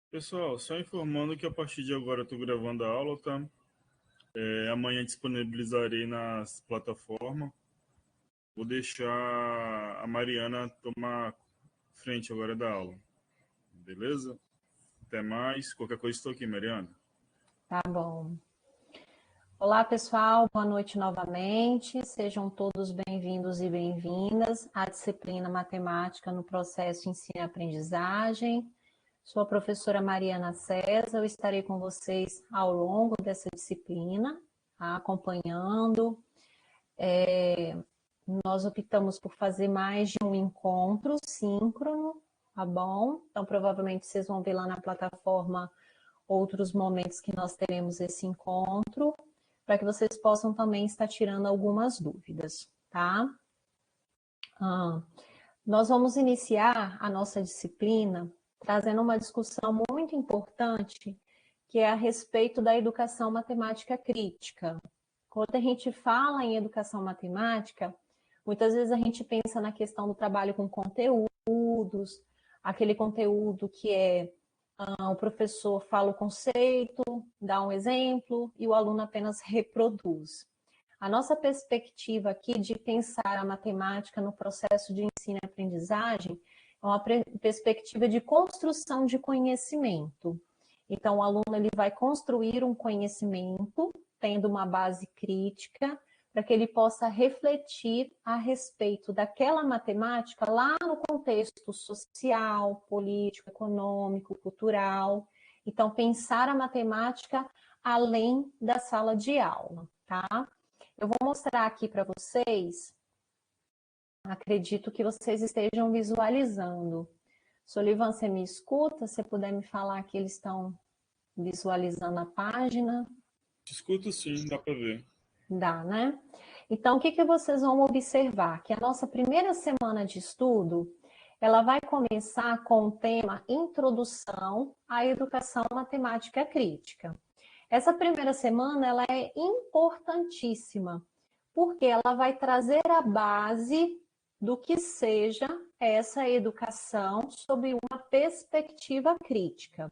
Pessoal, só informando que a partir de agora eu estou gravando a aula, tá? Amanhã disponibilizarei nas plataformas. Vou deixar a Mariana tomar frente agora da aula, beleza? Até mais. Qualquer coisa estou aqui, Mariana. Tá bom. Olá, pessoal, boa noite novamente. Sejam todos bem-vindos e bem-vindas à disciplina Matemática no Processo de Ensino e Aprendizagem. Sou a professora Mariana César, eu estarei com vocês ao longo dessa disciplina, tá? Acompanhando. Nós optamos por fazer mais de um encontro síncrono, tá bom? Então, provavelmente vocês vão ver lá na plataforma outros momentos que nós teremos esse encontro, para que vocês possam também estar tirando algumas dúvidas, tá? Nós vamos iniciar a nossa disciplina trazendo uma discussão muito importante, que é a respeito da educação matemática crítica. Quando a gente fala em educação matemática, muitas vezes a gente pensa na questão do trabalho com conteúdos, aquele conteúdo que é o professor fala o conceito, dá um exemplo e o aluno apenas reproduz. A nossa perspectiva aqui de pensar a matemática no processo de ensino e aprendizagem é uma perspectiva de construção de conhecimento. Então, o aluno ele vai construir um conhecimento, tendo uma base crítica, para que ele possa refletir a respeito daquela matemática lá no contexto social, político, econômico, cultural. Então, pensar a matemática além da sala de aula, tá? Eu vou mostrar aqui para vocês, acredito que vocês estejam visualizando. Solivan, você me escuta? Se puder me falar que eles estão visualizando a página. Te escuto sim, dá para ver. Dá, né? Então, o que vocês vão observar? Que a nossa primeira semana de estudo, ela vai começar com o tema Introdução à Educação Matemática Crítica. Essa primeira semana, ela é importantíssima, porque ela vai trazer a base do que seja essa educação sob uma perspectiva crítica.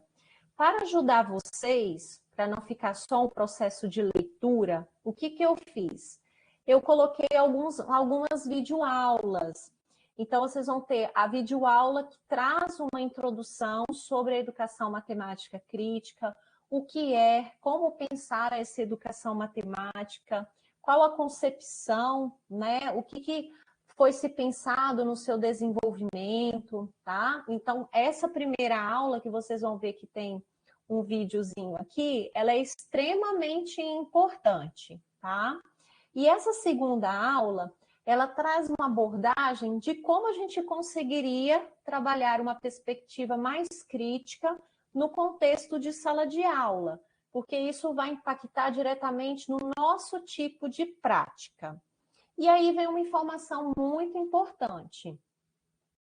Para ajudar vocês, para não ficar só um processo de leitura, o que eu fiz? Eu coloquei algumas videoaulas. Então, vocês vão ter a videoaula que traz uma introdução sobre a educação matemática crítica, o que é, como pensar essa educação matemática, qual a concepção, né? O que foi se pensado no seu desenvolvimento, tá? Então, essa primeira aula que vocês vão ver que tem um videozinho aqui, ela é extremamente importante, tá? E essa segunda aula, ela traz uma abordagem de como a gente conseguiria trabalhar uma perspectiva mais crítica no contexto de sala de aula, porque isso vai impactar diretamente no nosso tipo de prática. E aí vem uma informação muito importante.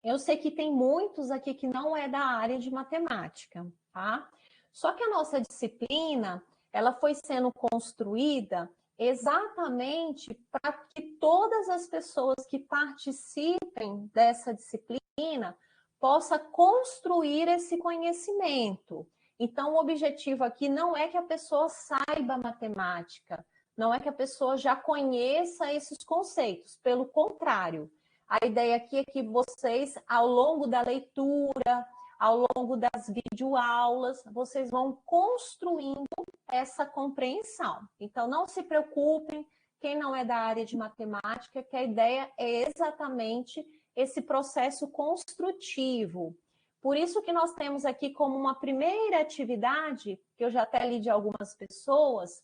Eu sei que tem muitos aqui que não é da área de matemática, tá? Só que a nossa disciplina, ela foi sendo construída exatamente para que todas as pessoas que participem dessa disciplina possa construir esse conhecimento. Então, o objetivo aqui não é que a pessoa saiba matemática, não é que a pessoa já conheça esses conceitos, pelo contrário, a ideia aqui é que vocês, ao longo da leitura, ao longo das videoaulas, vocês vão construindo essa compreensão. Então, não se preocupem, quem não é da área de matemática, que a ideia é exatamente esse processo construtivo. Por isso que nós temos aqui como uma primeira atividade, que eu já até li de algumas pessoas,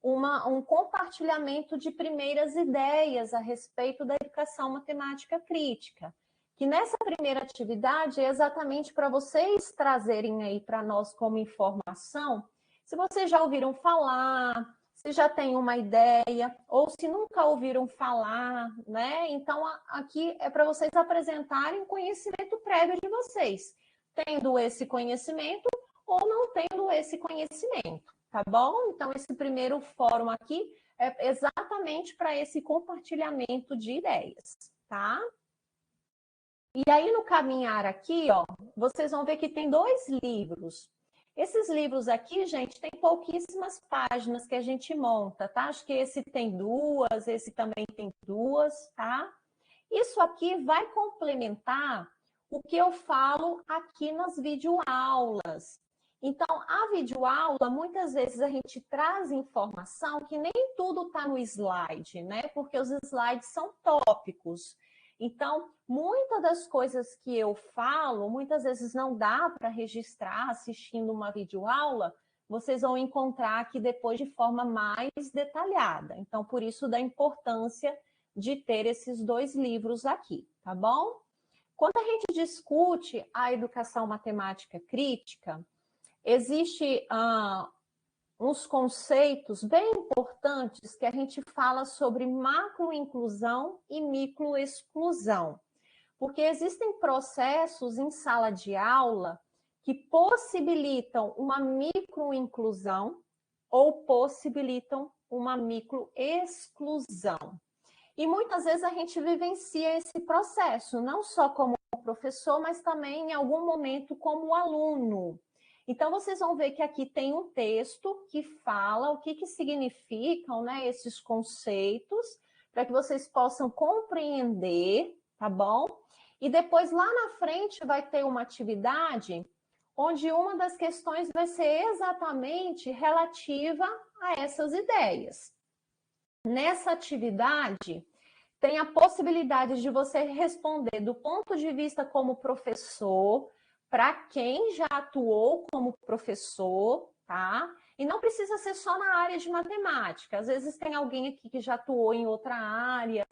um compartilhamento de primeiras ideias a respeito da educação matemática crítica, que nessa primeira atividade é exatamente para vocês trazerem aí para nós como informação, se vocês já ouviram falar, se já têm uma ideia, ou se nunca ouviram falar, né? Então, aqui é para vocês apresentarem o conhecimento prévio de vocês, tendo esse conhecimento ou não tendo esse conhecimento. Tá bom? Então, esse primeiro fórum aqui é exatamente para esse compartilhamento de ideias, tá? E aí, no caminhar aqui, ó, vocês vão ver que tem 2 livros. Esses livros aqui, gente, tem pouquíssimas páginas que a gente monta, tá? Acho que esse tem 2, esse também tem 2, tá? Isso aqui vai complementar o que eu falo aqui nas videoaulas. Então, a videoaula, muitas vezes a gente traz informação que nem tudo está no slide, né? Porque os slides são tópicos. Então, muitas das coisas que eu falo, muitas vezes não dá para registrar assistindo uma videoaula, vocês vão encontrar aqui depois de forma mais detalhada. Então, por isso da importância de ter esses 2 livros aqui, tá bom? Quando a gente discute a educação matemática crítica, existe uns conceitos bem importantes que a gente fala sobre macroinclusão e microexclusão, porque existem processos em sala de aula que possibilitam uma microinclusão ou possibilitam uma microexclusão. E muitas vezes a gente vivencia esse processo, não só como professor, mas também em algum momento como aluno. Então, vocês vão ver que aqui tem um texto que fala o que significam, né, esses conceitos, para que vocês possam compreender, tá bom? E depois, lá na frente, vai ter uma atividade onde uma das questões vai ser exatamente relativa a essas ideias. Nessa atividade, tem a possibilidade de você responder do ponto de vista como professor, para quem já atuou como professor, tá? E não precisa ser só na área de matemática. Às vezes tem alguém aqui que já atuou em outra área,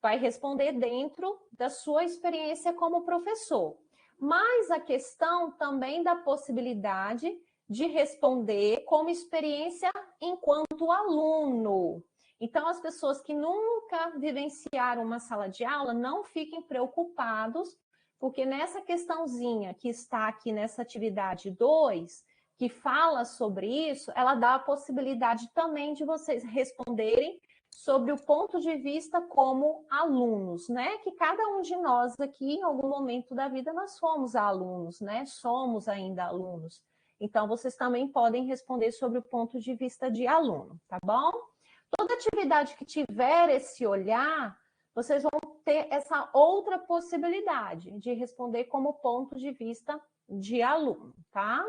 vai responder dentro da sua experiência como professor. Mas a questão também da possibilidade de responder como experiência enquanto aluno. Então, as pessoas que nunca vivenciaram uma sala de aula, não fiquem preocupados, porque nessa questãozinha que está aqui nessa atividade 2, que fala sobre isso, ela dá a possibilidade também de vocês responderem sobre o ponto de vista como alunos, né? Que cada um de nós aqui, em algum momento da vida, nós fomos alunos, né? Somos ainda alunos. Então, vocês também podem responder sobre o ponto de vista de aluno, tá bom? Toda atividade que tiver esse olhar, vocês vão ter essa outra possibilidade de responder como ponto de vista de aluno, tá?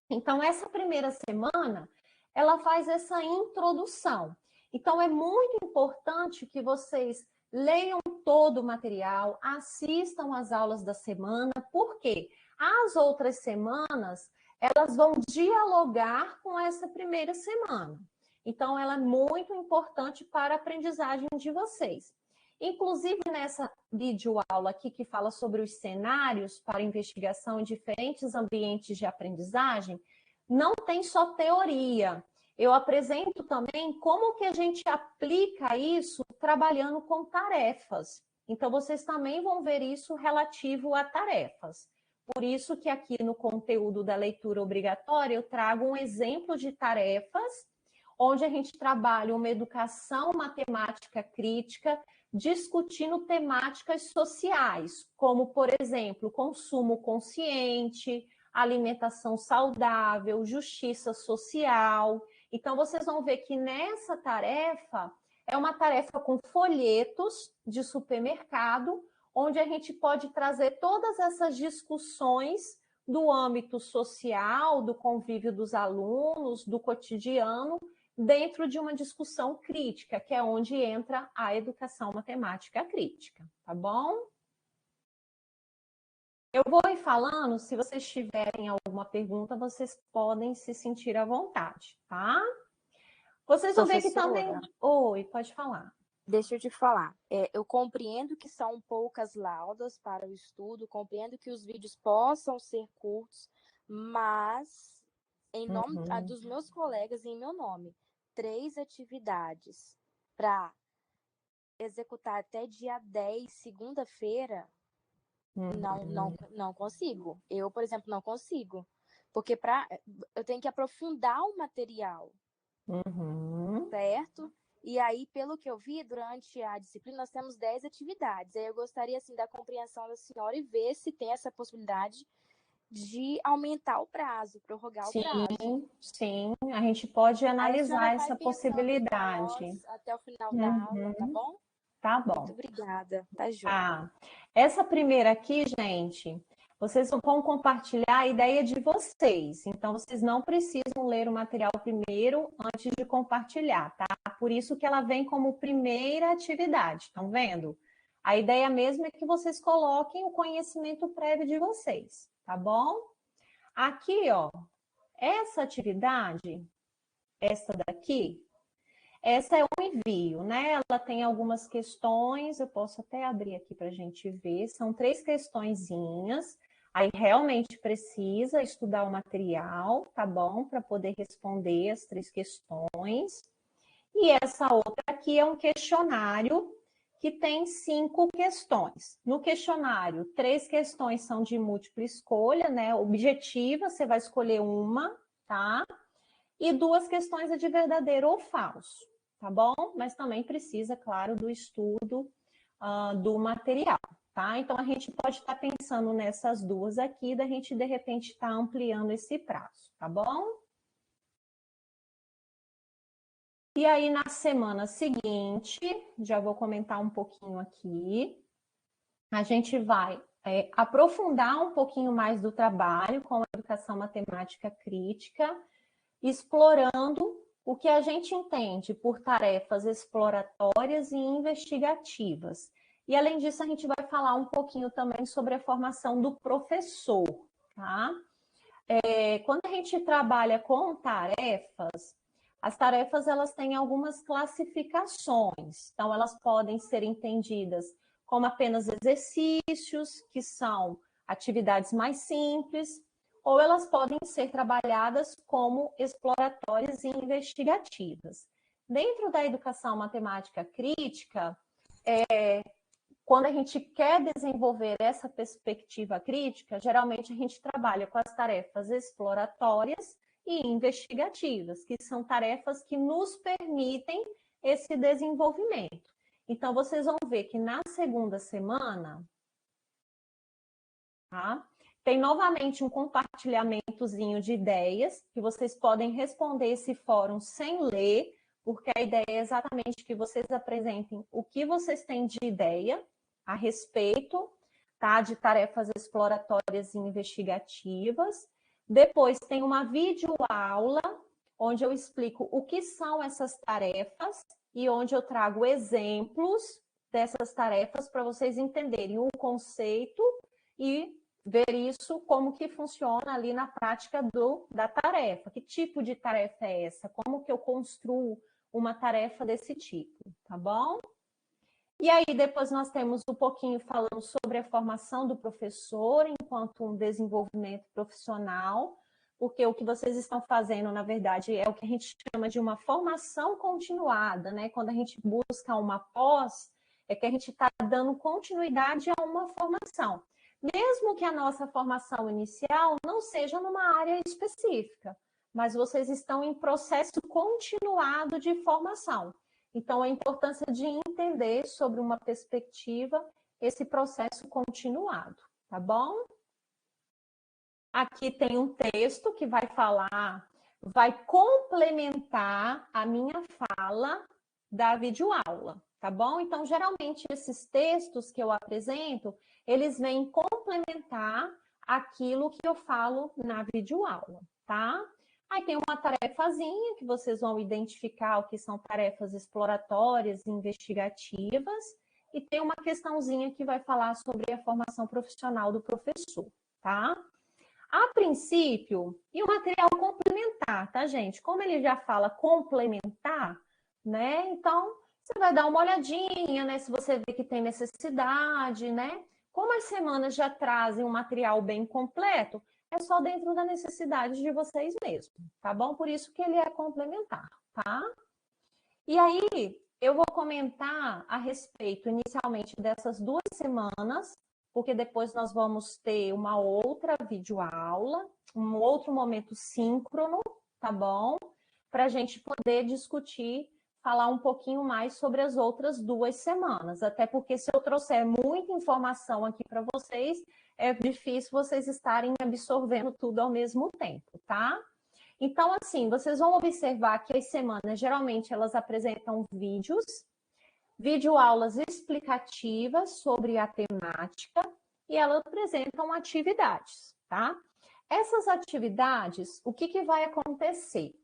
Então, essa primeira semana, ela faz essa introdução. Então, é muito importante que vocês leiam todo o material, assistam às aulas da semana, porque as outras semanas, elas vão dialogar com essa primeira semana. Então, ela é muito importante para a aprendizagem de vocês. Inclusive, nessa videoaula aqui que fala sobre os cenários para investigação em diferentes ambientes de aprendizagem, não tem só teoria. Eu apresento também como que a gente aplica isso trabalhando com tarefas. Então, vocês também vão ver isso relativo a tarefas. Por isso que aqui no conteúdo da leitura obrigatória eu trago um exemplo de tarefas onde a gente trabalha uma educação matemática crítica, discutindo temáticas sociais, como, por exemplo, consumo consciente, alimentação saudável, justiça social. Então, vocês vão ver que nessa tarefa, é uma tarefa com folhetos de supermercado, onde a gente pode trazer todas essas discussões do âmbito social, do convívio dos alunos, do cotidiano, dentro de uma discussão crítica, que é onde entra a educação matemática crítica, tá bom? Eu vou ir falando, se vocês tiverem alguma pergunta, vocês podem se sentir à vontade, tá? Vocês vão ver que também... Oi, pode falar. Deixa eu te falar. Eu compreendo que são poucas laudas para o estudo, compreendo que os vídeos possam ser curtos, mas em nome dos meus colegas e em meu nome, 3 atividades para executar até dia 10, segunda-feira, não consigo. Eu, por exemplo, não consigo. Porque eu tenho que aprofundar o material, certo? E aí, pelo que eu vi, durante a disciplina, nós temos 10 atividades. Aí eu gostaria, assim, da compreensão da senhora e ver se tem essa possibilidade de aumentar o prazo, prorrogar o prazo. Sim, a gente pode Aí a senhora analisar vai essa pensando aí para possibilidade. nós até o final da aula, tá Uhum, bom? tá Muito bom. obrigada, tá joia. Ah, essa primeira aqui, gente, vocês vão compartilhar a ideia de vocês. Então, vocês não precisam ler o material primeiro antes de compartilhar, tá? Por isso que ela vem como primeira atividade, estão vendo? A ideia mesmo é que vocês coloquem o conhecimento prévio de vocês, tá bom? Aqui, ó, essa atividade, essa daqui, essa é um envio, né? Ela tem algumas questões, eu posso até abrir aqui para a gente ver. São 3 questõezinhas. Aí realmente precisa estudar o material, tá bom? Para poder responder as 3 questões. E essa outra aqui é um questionário que tem 5 questões. No questionário, 3 questões são de múltipla escolha, né? Objetiva, você vai escolher uma, tá? E 2 questões é de verdadeiro ou falso, tá bom? Mas também precisa, claro, do estudo do material, tá? Então, a gente pode estar pensando nessas 2 aqui, da gente, de repente, estar ampliando esse prazo, tá bom? E aí, na semana seguinte, já vou comentar um pouquinho aqui, a gente vai aprofundar um pouquinho mais do trabalho com a educação matemática crítica, explorando o que a gente entende por tarefas exploratórias e investigativas. E, além disso, a gente vai falar um pouquinho também sobre a formação do professor, tá? Quando a gente trabalha com tarefas, as tarefas elas têm algumas classificações. Então, elas podem ser entendidas como apenas exercícios, que são atividades mais simples, ou elas podem ser trabalhadas como exploratórias e investigativas. Dentro da educação matemática crítica, quando a gente quer desenvolver essa perspectiva crítica, geralmente a gente trabalha com as tarefas exploratórias e investigativas, que são tarefas que nos permitem esse desenvolvimento. Então, vocês vão ver que na segunda semana, tá? Tem novamente um compartilhamentozinho de ideias, que vocês podem responder esse fórum sem ler, porque a ideia é exatamente que vocês apresentem o que vocês têm de ideia a respeito, tá? De tarefas exploratórias e investigativas. Depois tem uma videoaula, onde eu explico o que são essas tarefas e onde eu trago exemplos dessas tarefas para vocês entenderem o conceito e ver isso como que funciona ali na prática da tarefa. Que tipo de tarefa é essa? Como que eu construo uma tarefa desse tipo, tá bom? E aí depois nós temos um pouquinho falando sobre a formação do professor enquanto um desenvolvimento profissional, porque o que vocês estão fazendo, na verdade, é o que a gente chama de uma formação continuada, né? Quando a gente busca uma pós, é que a gente está dando continuidade a uma formação. Mesmo que a nossa formação inicial não seja numa área específica, mas vocês estão em processo continuado de formação. Então, a importância de entender sobre uma perspectiva esse processo continuado, tá bom? Aqui tem um texto que vai falar, vai complementar a minha fala da videoaula, tá bom? Então, geralmente, esses textos que eu apresento, eles vêm complementar aquilo que eu falo na videoaula, tá? Aí tem uma tarefazinha que vocês vão identificar o que são tarefas exploratórias e investigativas, e tem uma questãozinha que vai falar sobre a formação profissional do professor, tá? A princípio, e o material complementar, tá, gente? Como ele já fala complementar, né? Então, você vai dar uma olhadinha, né? Se você vê que tem necessidade, né? Como as semanas já trazem um material bem completo, é só dentro da necessidade de vocês mesmos, tá bom? Por isso que ele é complementar, tá? E aí, eu vou comentar a respeito, inicialmente, dessas 2 semanas, porque depois nós vamos ter uma outra videoaula, um outro momento síncrono, tá bom? Para a gente poder discutir falar um pouquinho mais sobre as outras 2 semanas, até porque se eu trouxer muita informação aqui para vocês, é difícil vocês estarem absorvendo tudo ao mesmo tempo, tá? Então, assim, vocês vão observar que as semanas, geralmente, elas apresentam vídeos, videoaulas explicativas sobre a temática e elas apresentam atividades, tá? Essas atividades, o que vai acontecer?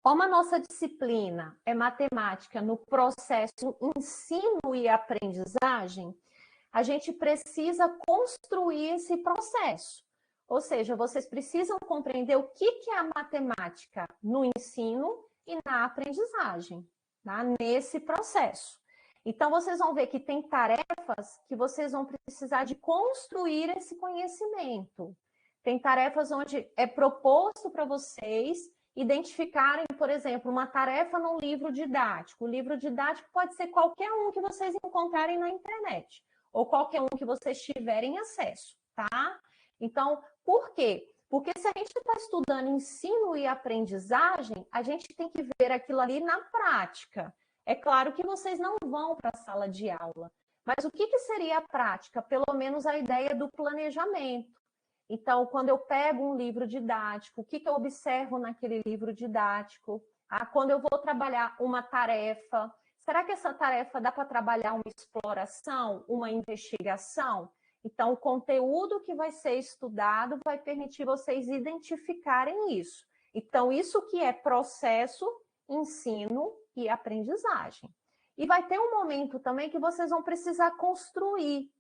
Como a nossa disciplina é matemática no processo ensino e aprendizagem, a gente precisa construir esse processo. Ou seja, vocês precisam compreender o que é a matemática no ensino e na aprendizagem, tá? Nesse processo. Então, vocês vão ver que tem tarefas que vocês vão precisar de construir esse conhecimento. Tem tarefas onde é proposto para vocês identificarem, por exemplo, uma tarefa num livro didático. O livro didático pode ser qualquer um que vocês encontrarem na internet, ou qualquer um que vocês tiverem acesso, tá? Então, por quê? Porque se a gente está estudando ensino e aprendizagem, a gente tem que ver aquilo ali na prática. É claro que vocês não vão para a sala de aula, mas o que seria a prática? Pelo menos a ideia do planejamento. Então, quando eu pego um livro didático, o que eu observo naquele livro didático? Quando eu vou trabalhar uma tarefa, será que essa tarefa dá para trabalhar uma exploração, uma investigação? Então, o conteúdo que vai ser estudado vai permitir vocês identificarem isso. Então, isso que é processo, ensino e aprendizagem. E vai ter um momento também que vocês vão precisar construir,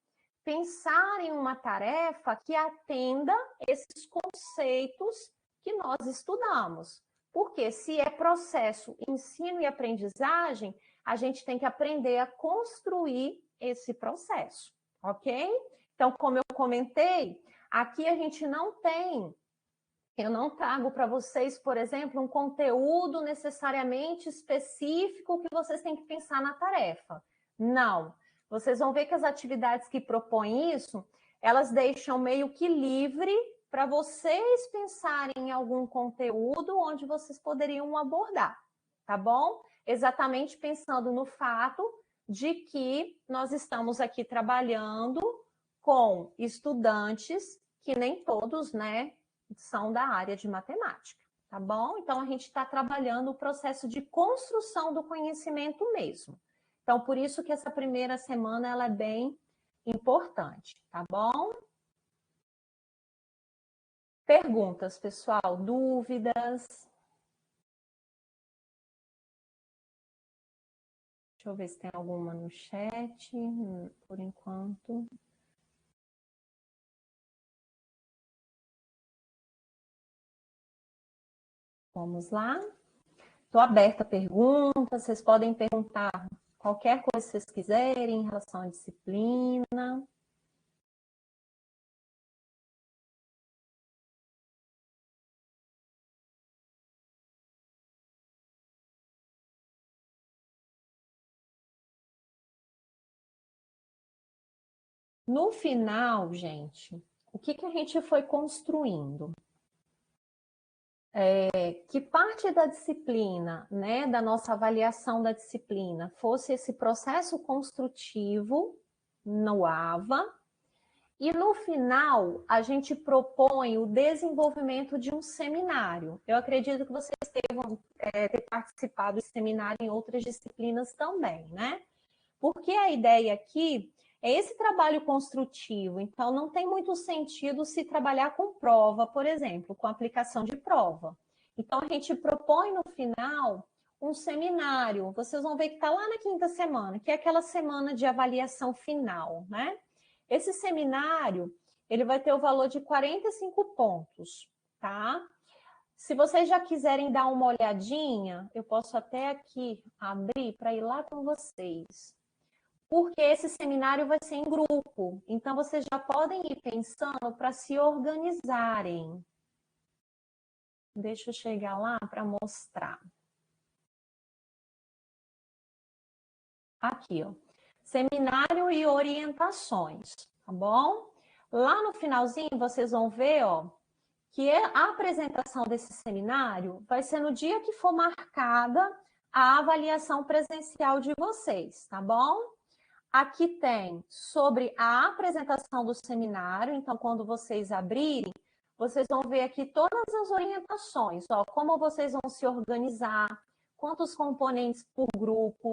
pensar em uma tarefa que atenda esses conceitos que nós estudamos. Porque se é processo, ensino e aprendizagem, a gente tem que aprender a construir esse processo, ok? Então, como eu comentei, aqui a gente não tem, eu não trago para vocês, por exemplo, um conteúdo necessariamente específico que vocês têm que pensar na tarefa. Não. Vocês vão ver que as atividades que propõem isso, elas deixam meio que livre para vocês pensarem em algum conteúdo onde vocês poderiam abordar, tá bom? Exatamente pensando no fato de que nós estamos aqui trabalhando com estudantes que nem todos, né, são da área de matemática, tá bom? Então, a gente está trabalhando o processo de construção do conhecimento mesmo. Então, por isso que essa primeira semana ela é bem importante, tá bom? Perguntas, pessoal? Dúvidas? Deixa eu ver se tem alguma no chat, por enquanto. Vamos lá. Estou aberta a perguntas, vocês podem perguntar qualquer coisa que vocês quiserem em relação à disciplina. No final, gente, o que a gente foi construindo? Que parte da disciplina, né, da nossa avaliação da disciplina, fosse esse processo construtivo no AVA, e no final a gente propõe o desenvolvimento de um seminário. Eu acredito que vocês tenham ter participado de seminário em outras disciplinas também, né? Porque a ideia aqui é esse trabalho construtivo, então não tem muito sentido se trabalhar com prova, por exemplo, com aplicação de prova. Então a gente propõe no final um seminário, vocês vão ver que está lá na quinta semana, que é aquela semana de avaliação final, né? Esse seminário, ele vai ter o valor de 45 pontos, tá? Se vocês já quiserem dar uma olhadinha, eu posso até aqui abrir para ir lá com vocês. Porque esse seminário vai ser em grupo. Então, vocês já podem ir pensando para se organizarem. Deixa eu chegar lá para mostrar. Aqui, ó. Seminário e orientações, tá bom? Lá no finalzinho, vocês vão ver, ó, que a apresentação desse seminário vai ser no dia que for marcada a avaliação presencial de vocês, tá bom? Aqui tem sobre a apresentação do seminário, então quando vocês abrirem, vocês vão ver aqui todas as orientações, ó, como vocês vão se organizar, quantos componentes por grupo,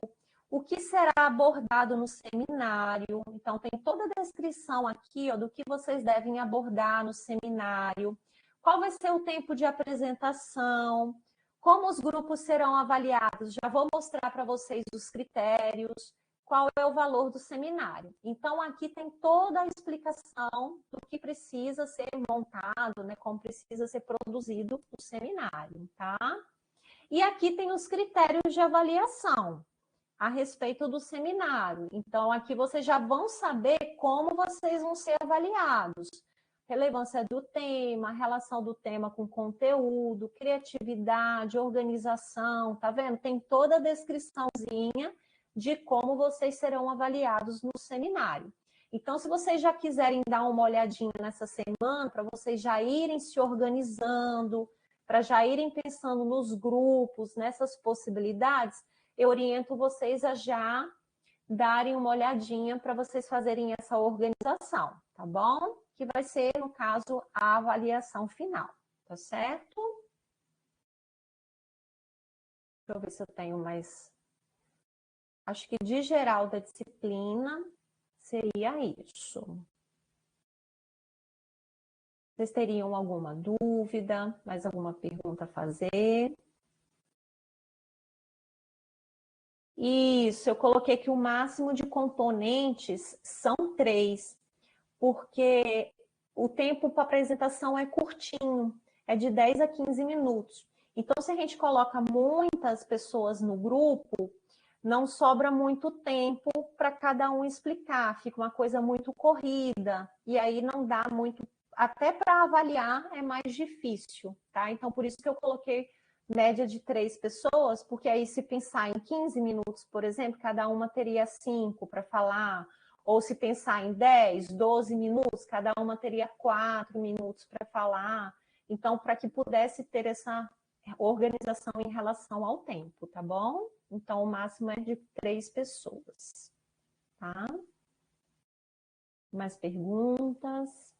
o que será abordado no seminário. Então, tem toda a descrição aqui, ó, do que vocês devem abordar no seminário, qual vai ser o tempo de apresentação, como os grupos serão avaliados. Já vou mostrar para vocês os critérios, qual é o valor do seminário. Então, aqui tem toda a explicação do que precisa ser montado, né, como precisa ser produzido o seminário, tá? E aqui tem os critérios de avaliação a respeito do seminário. Então, aqui vocês já vão saber como vocês vão ser avaliados. Relevância do tema, relação do tema com conteúdo, criatividade, organização, tá vendo? Tem toda a descriçãozinha de como vocês serão avaliados no seminário. Então, se vocês já quiserem dar uma olhadinha nessa semana, para vocês já irem se organizando, para já irem pensando nos grupos, nessas possibilidades, eu oriento vocês a já darem uma olhadinha para vocês fazerem essa organização, tá bom? Que vai ser, no caso, a avaliação final, tá certo? Deixa eu ver se eu tenho mais... Acho que de geral da disciplina seria isso. Vocês teriam alguma dúvida, mais alguma pergunta a fazer? Isso, eu coloquei que o máximo de componentes são 3, porque o tempo para apresentação é curtinho, é de 10 a 15 minutos. Então, se a gente coloca muitas pessoas no grupo, não sobra muito tempo para cada um explicar, fica uma coisa muito corrida, e aí não dá muito, até para avaliar é mais difícil, tá? Então, por isso que eu coloquei média de 3 pessoas, porque aí se pensar em 15 minutos, por exemplo, cada uma teria 5 para falar, ou se pensar em 10, 12 minutos, cada uma teria 4 minutos para falar. Então, para que pudesse ter essa organização em relação ao tempo, tá bom? Então, o máximo é de 3 pessoas, tá? Mais perguntas?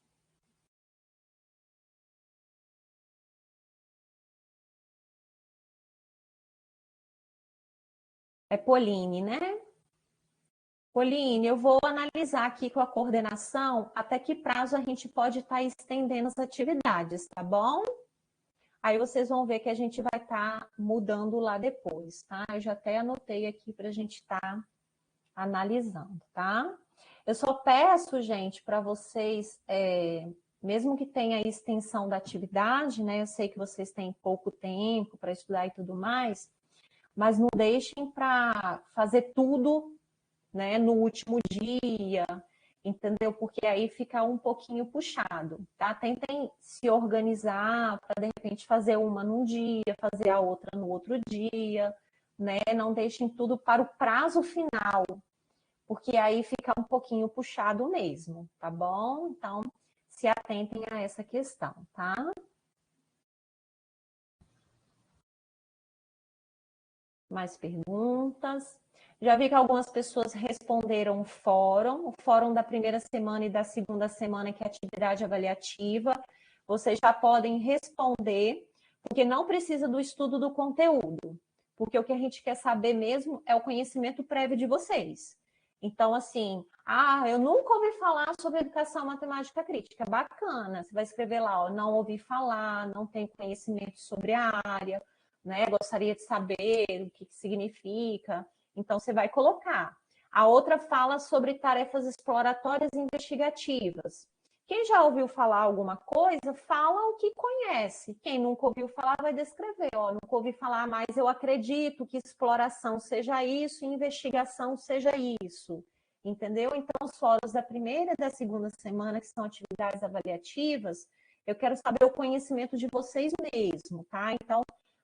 É Pauline, né? Pauline, eu vou analisar aqui com a coordenação até que prazo a gente pode estar estendendo as atividades, tá bom? Aí vocês vão ver que a gente vai estar mudando lá depois, tá? Eu já até anotei aqui para a gente estar analisando, tá? Eu só peço, gente, para vocês, mesmo que tenha a extensão da atividade, né? Eu sei que vocês têm pouco tempo para estudar e tudo mais, mas não deixem para fazer tudo, né, no último dia, entendeu? Porque aí fica um pouquinho puxado, tá? Tentem se organizar para, de repente, fazer uma num dia, fazer a outra no outro dia, né? Não deixem tudo para o prazo final, porque aí fica um pouquinho puxado mesmo, tá bom? Então, se atentem a essa questão, tá? Mais perguntas? Já vi que algumas pessoas responderam o fórum da primeira semana e da segunda semana, que é atividade avaliativa. Vocês já podem responder, porque não precisa do estudo do conteúdo, porque o que a gente quer saber mesmo é o conhecimento prévio de vocês. Então, assim, eu nunca ouvi falar sobre educação matemática crítica. Bacana, você vai escrever lá, ó, não ouvi falar, não tenho conhecimento sobre a área, né? Gostaria de saber o que significa. Então, você vai colocar. A outra fala sobre tarefas exploratórias e investigativas. Quem já ouviu falar alguma coisa, fala o que conhece. Quem nunca ouviu falar, vai descrever. Ó, nunca ouvi falar, mas eu acredito que exploração seja isso e investigação seja isso. Entendeu? Então, os fóruns da primeira e da segunda semana, que são atividades avaliativas, eu quero saber o conhecimento de vocês mesmo, tá? Então,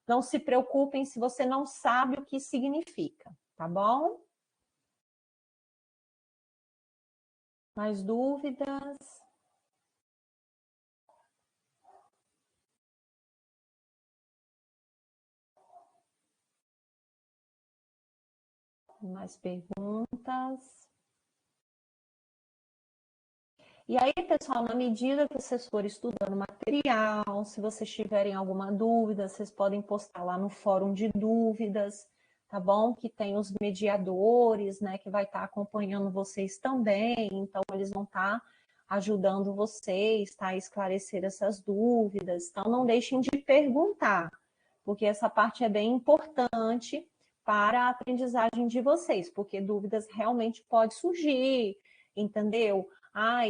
não se preocupem se você não sabe o que significa, tá bom? Mais dúvidas? Mais perguntas? E aí, pessoal, na medida que vocês forem estudando o material, se vocês tiverem alguma dúvida, vocês podem postar lá no fórum de dúvidas, tá bom? Que tem os mediadores, né, que vai estar acompanhando vocês também, então eles vão estar ajudando vocês, tá, a esclarecer essas dúvidas. Então, não deixem de perguntar, porque essa parte é bem importante para a aprendizagem de vocês, porque dúvidas realmente podem surgir, entendeu?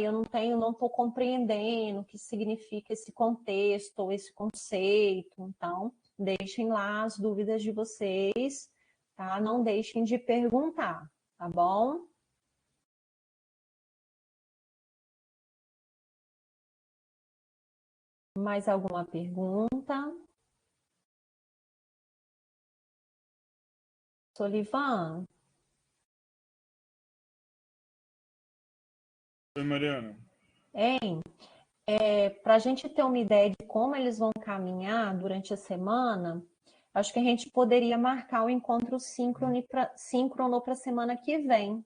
Eu não estou compreendendo o que significa esse contexto ou esse conceito. Então, deixem lá as dúvidas de vocês, tá? Não deixem de perguntar, tá bom? Mais alguma pergunta? Solivan? Oi, Mariana. Hein? Para a gente ter uma ideia de como eles vão caminhar durante a semana, acho que a gente poderia marcar o encontro síncrono para a semana que vem.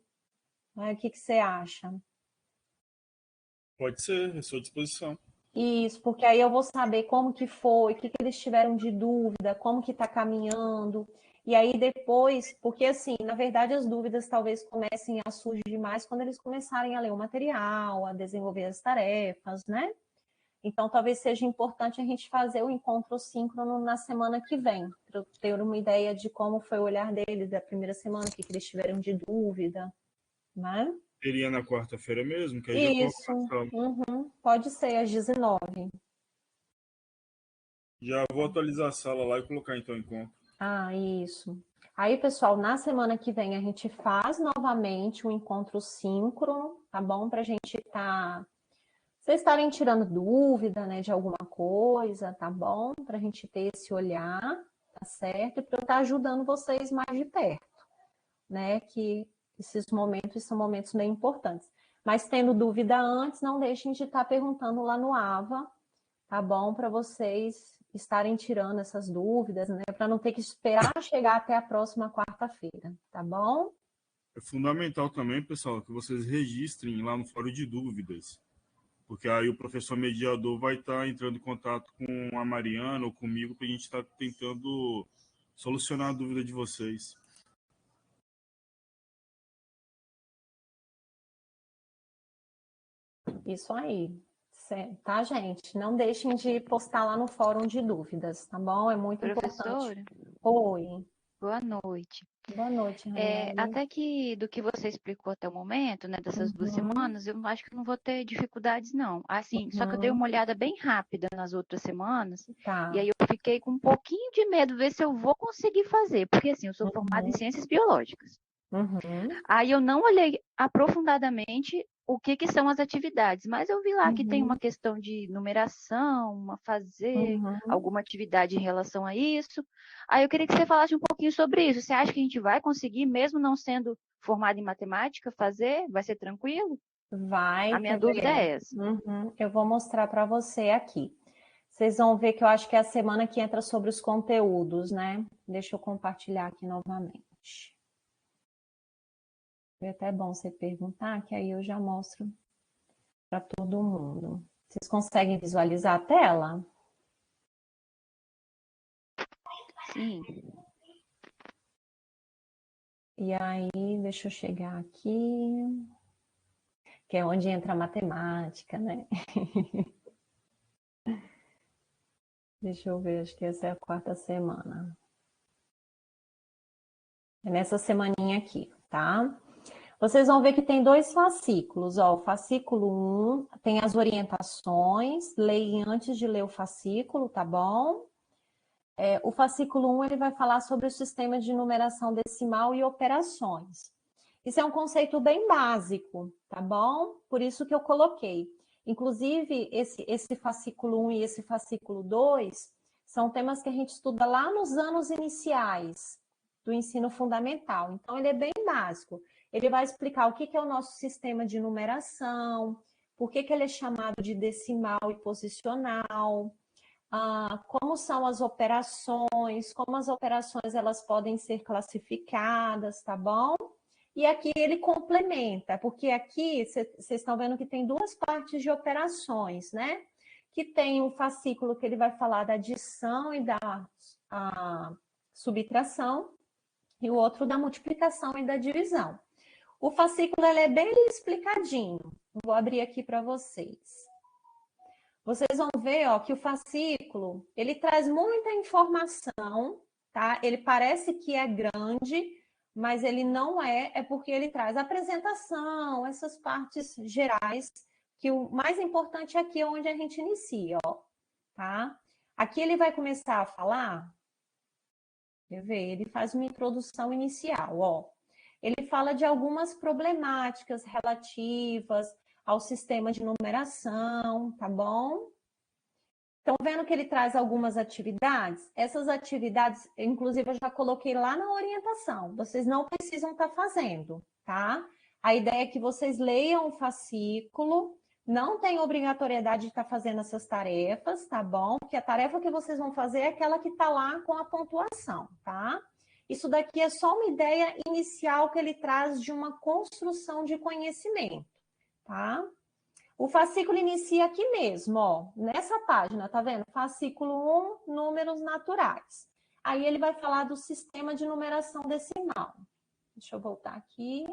O que você acha? Pode ser, à sua disposição. Isso, porque aí eu vou saber como que foi, o que eles tiveram de dúvida, como que está caminhando. E aí depois, porque assim, na verdade as dúvidas talvez comecem a surgir mais quando eles começarem a ler o material, a desenvolver as tarefas, né? Então talvez seja importante a gente fazer o encontro síncrono na semana que vem, para eu ter uma ideia de como foi o olhar deles da primeira semana, o que eles tiveram de dúvida, né? Seria na quarta-feira mesmo, que aí já coloco Isso, na sala. pode ser às 19. Já vou atualizar a sala lá e colocar então encontro. Isso. Aí, pessoal, na semana que vem a gente faz novamente um encontro síncrono, tá bom? Para a gente vocês estarem tirando dúvida, né, de alguma coisa, tá bom? Para a gente ter esse olhar, tá certo? E para eu estar ajudando vocês mais de perto, né? Que esses momentos são momentos bem importantes. Mas tendo dúvida antes, não deixem de estar perguntando lá no AVA, tá bom? Para vocês estarem tirando essas dúvidas, né? Para não ter que esperar chegar até a próxima quarta-feira, tá bom? É fundamental também, pessoal, que vocês registrem lá no fórum de dúvidas, porque aí o professor mediador vai estar entrando em contato com a Mariana ou comigo para a gente estar tentando solucionar a dúvida de vocês. Isso aí. Tá, gente? Não deixem de postar lá no fórum de dúvidas, tá bom? É muito Professora, importante. Oi. boa noite. Boa noite, Ranieri. Até que do que você explicou até o momento, né, dessas 2 semanas, eu acho que não vou ter dificuldades, não. Assim, só que eu dei uma olhada bem rápida nas outras semanas, Tá. e aí eu fiquei com um pouquinho de medo, ver se eu vou conseguir fazer, porque assim, eu sou formada em ciências biológicas. Aí eu não olhei aprofundadamente o que são as atividades, mas eu vi lá que tem uma questão de numeração, fazer alguma atividade em relação a isso. Aí eu queria que você falasse um pouquinho sobre isso. Você acha que a gente vai conseguir, mesmo não sendo formado em matemática, fazer? Vai ser tranquilo? Vai. A minha dúvida é essa. Eu vou mostrar para você aqui. Vocês vão ver que eu acho que é a semana que entra sobre os conteúdos, né? Deixa eu compartilhar aqui novamente. É até bom você perguntar, que aí eu já mostro para todo mundo. Vocês conseguem visualizar a tela? Sim. E aí, deixa eu chegar aqui, que é onde entra a matemática, né? Deixa eu ver, acho que essa é a quarta semana. É nessa semaninha aqui, tá? Vocês vão ver que tem 2 fascículos, ó. O fascículo 1 tem as orientações, leia antes de ler o fascículo, tá bom? O fascículo 1 ele vai falar sobre o sistema de numeração decimal e operações. Isso é um conceito bem básico, tá bom? Por isso que eu coloquei. Inclusive, esse fascículo 1 e esse fascículo 2 são temas que a gente estuda lá nos anos iniciais do ensino fundamental. Então, ele é bem básico. Ele vai explicar o que é o nosso sistema de numeração, por que ele é chamado de decimal e posicional, como são as operações, como as operações elas podem ser classificadas, tá bom? E aqui ele complementa, porque aqui vocês estão vendo que tem duas partes de operações, né? Que tem um fascículo que ele vai falar da adição e da subtração, e o outro da multiplicação e da divisão. O fascículo ele é bem explicadinho. Vou abrir aqui para vocês. Vocês vão ver, ó, que o fascículo, ele traz muita informação, tá? Ele parece que é grande, mas ele não é porque ele traz a apresentação, essas partes gerais, que o mais importante aqui é onde a gente inicia, ó, tá? Aqui ele vai começar a falar, quer ver, ele faz uma introdução inicial, ó. Ele fala de algumas problemáticas relativas ao sistema de numeração, tá bom? Estão vendo que ele traz algumas atividades? Essas atividades, inclusive, eu já coloquei lá na orientação. Vocês não precisam estar fazendo, tá? A ideia é que vocês leiam o fascículo, não tem obrigatoriedade de estar fazendo essas tarefas, tá bom? Porque a tarefa que vocês vão fazer é aquela que está lá com a pontuação, tá? Isso daqui é só uma ideia inicial que ele traz de uma construção de conhecimento, tá? O fascículo inicia aqui mesmo, ó, nessa página, tá vendo? Fascículo 1, números naturais. Aí ele vai falar do sistema de numeração decimal. Deixa eu voltar aqui.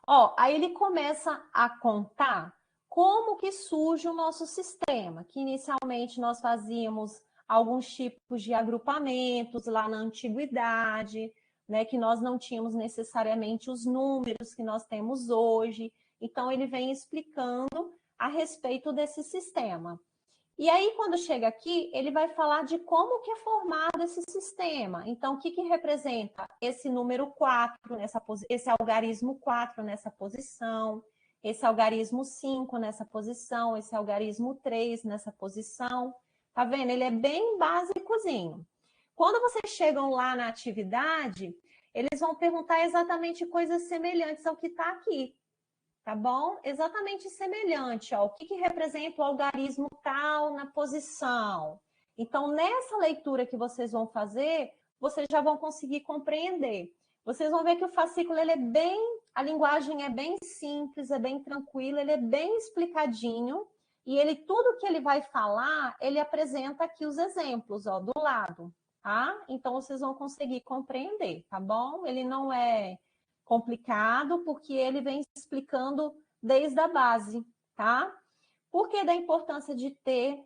Ó, aí ele começa a contar como que surge o nosso sistema, que inicialmente nós fazíamos alguns tipos de agrupamentos lá na antiguidade, né, que nós não tínhamos necessariamente os números que nós temos hoje. Então, ele vem explicando a respeito desse sistema. E aí, quando chega aqui, ele vai falar de como que é formado esse sistema. Então, o que representa esse número 4, esse algarismo 4 nessa posição, esse algarismo 5 nessa posição, esse algarismo 3 nessa posição. Tá vendo? Ele é bem básicozinho. Quando vocês chegam lá na atividade, eles vão perguntar exatamente coisas semelhantes ao que está aqui. Tá bom? Exatamente semelhante, ó. O que representa o algarismo tal na posição? Então, nessa leitura que vocês vão fazer, vocês já vão conseguir compreender. Vocês vão ver que o fascículo, ele é bem, a linguagem é bem simples, é bem tranquila, ele é bem explicadinho, e ele, tudo que ele vai falar, ele apresenta aqui os exemplos, ó, do lado, tá? Então, vocês vão conseguir compreender, tá bom? Ele não é complicado, porque ele vem explicando desde a base, tá? Por que da importância de ter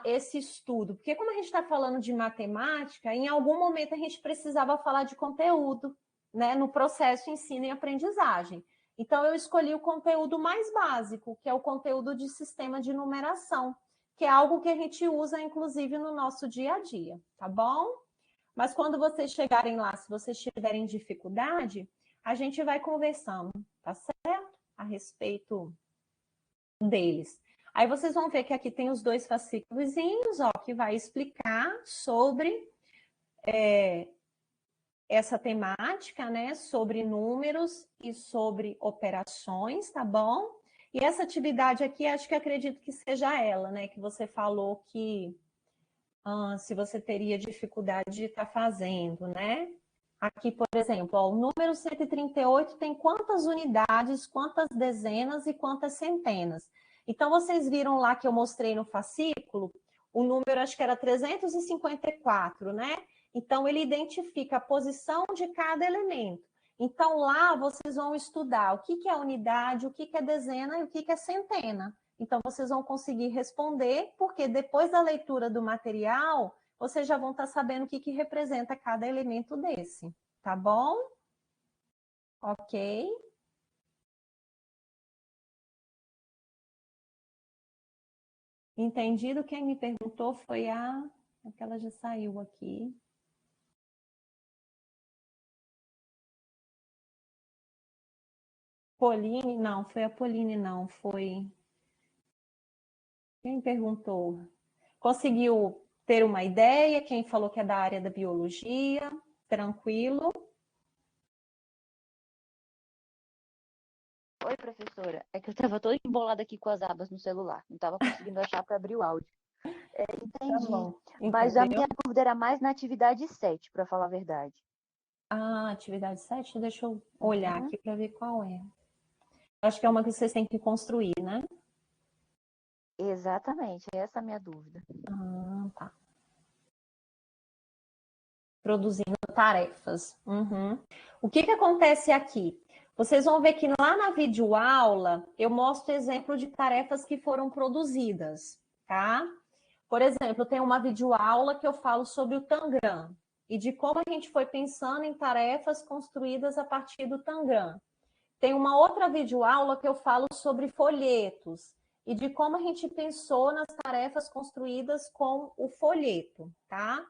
esse estudo? Porque como a gente está falando de matemática, em algum momento a gente precisava falar de conteúdo, né? No processo ensino e aprendizagem. Então, eu escolhi o conteúdo mais básico, que é o conteúdo de sistema de numeração, que é algo que a gente usa, inclusive, no nosso dia a dia, tá bom? Mas quando vocês chegarem lá, se vocês tiverem dificuldade, a gente vai conversando, tá certo? A respeito deles. Aí vocês vão ver que aqui tem os dois fascículozinhos, ó, que vai explicar sobre essa temática, né? Sobre números e sobre operações, tá bom? E essa atividade aqui, acho que acredito que seja ela, né? Que você falou que se você teria dificuldade de estar fazendo, né? Aqui, por exemplo, ó, o número 138 tem quantas unidades, quantas dezenas e quantas centenas. Então, vocês viram lá que eu mostrei no fascículo, o número acho que era 354, né? Então, ele identifica a posição de cada elemento. Então, lá vocês vão estudar o que é unidade, o que é dezena e o que é centena. Então, vocês vão conseguir responder, porque depois da leitura do material, vocês já vão estar sabendo o que representa cada elemento desse, tá bom? Ok. Entendido? Quem me perguntou foi aquela já saiu aqui. Pauline, não, foi a Pauline, não, foi... Quem perguntou? Conseguiu ter uma ideia? Quem falou que é da área da biologia? Tranquilo? Oi, professora. É que eu estava toda embolada aqui com as abas no celular. Não estava conseguindo achar para abrir o áudio. Entendi. Tá bom. Mas a minha dúvida era mais na atividade 7, para falar a verdade. Ah, atividade 7, deixa eu olhar aqui para ver qual é. Acho que é uma que vocês têm que construir, né? Exatamente, essa é a minha dúvida. Ah, tá. Produzindo tarefas. O que acontece aqui? Vocês vão ver que lá na videoaula eu mostro exemplo de tarefas que foram produzidas, tá? Por exemplo, tem uma videoaula que eu falo sobre o Tangram e de como a gente foi pensando em tarefas construídas a partir do Tangram. Tem uma outra videoaula que eu falo sobre folhetos e de como a gente pensou nas tarefas construídas com o folheto, tá?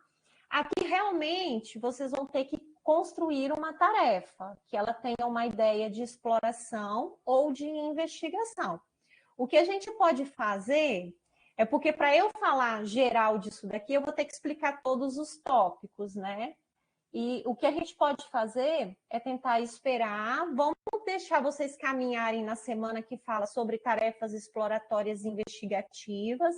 Aqui realmente vocês vão ter que construir uma tarefa que ela tenha uma ideia de exploração ou de investigação. O que a gente pode fazer é porque para eu falar geral disso daqui, eu vou ter que explicar todos os tópicos, né? E o que a gente pode fazer é tentar esperar. Vamos deixar vocês caminharem na semana que fala sobre tarefas exploratórias investigativas,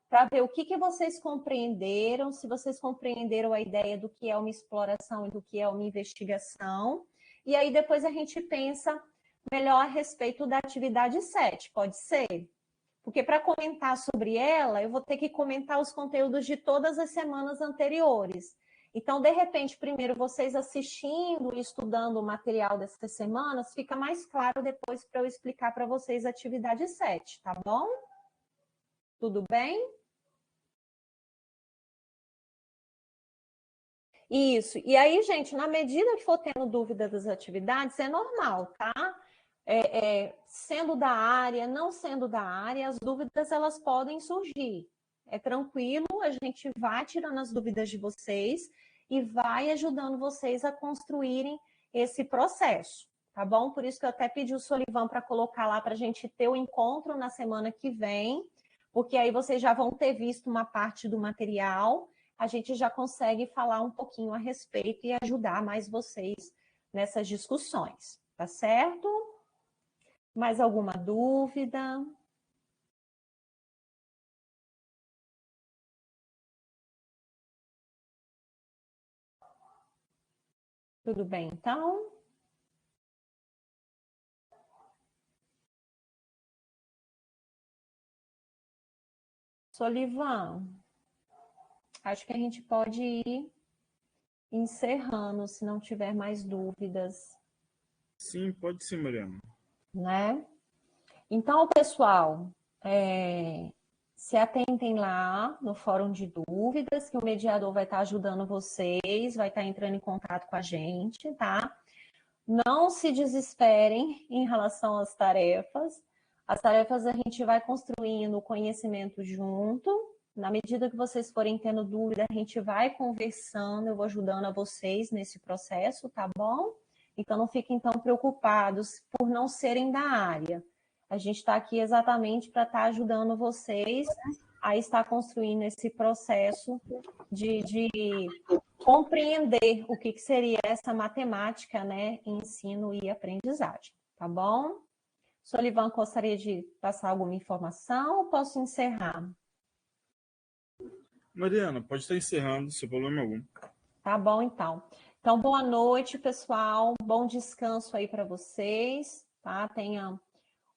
para ver o que vocês compreenderam, se vocês compreenderam a ideia do que é uma exploração e do que é uma investigação. E aí depois a gente pensa melhor a respeito da atividade 7, pode ser? Porque para comentar sobre ela, eu vou ter que comentar os conteúdos de todas as semanas anteriores. Então, de repente, primeiro vocês assistindo e estudando o material dessas semanas, fica mais claro depois para eu explicar para vocês a atividade 7, tá bom? Tudo bem? Isso. E aí, gente, na medida que for tendo dúvida das atividades, é normal, tá? Sendo da área, não sendo da área, as dúvidas elas podem surgir. É tranquilo, a gente vai tirando as dúvidas de vocês e vai ajudando vocês a construírem esse processo, tá bom? Por isso que eu até pedi o Solivan para colocar lá para a gente ter o encontro na semana que vem, porque aí vocês já vão ter visto uma parte do material, a gente já consegue falar um pouquinho a respeito e ajudar mais vocês nessas discussões, tá certo? Mais alguma dúvida? Tudo bem, então? Solivan, acho que a gente pode ir encerrando, se não tiver mais dúvidas. Sim, pode sim, Mariana. Né? Então, pessoal, se atentem lá no fórum de dúvidas, que o mediador vai estar ajudando vocês, vai estar entrando em contato com a gente, tá? Não se desesperem em relação às tarefas. As tarefas a gente vai construindo o conhecimento junto. Na medida que vocês forem tendo dúvida, a gente vai conversando, eu vou ajudando a vocês nesse processo, tá bom? Então, não fiquem tão preocupados por não serem da área. A gente está aqui exatamente para estar ajudando vocês a estar construindo esse processo de compreender o que seria essa matemática, né, ensino e aprendizagem, tá bom? Solivan, gostaria de passar alguma informação ou posso encerrar? Mariana, pode estar encerrando, sem problema algum. Tá bom, então. Então, boa noite, pessoal. Bom descanso aí para vocês, tá? Tenha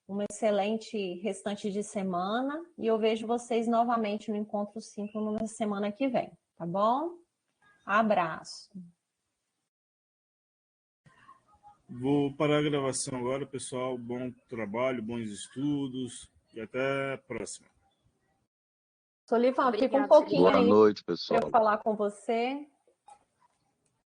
um excelente restante de semana e eu vejo vocês novamente no Encontro 5 na semana que vem, tá bom? Abraço. Vou parar a gravação agora, pessoal. Bom trabalho, bons estudos e até a próxima. Solivan, fica um pouquinho Boa aí noite, para pessoal. eu falar com você.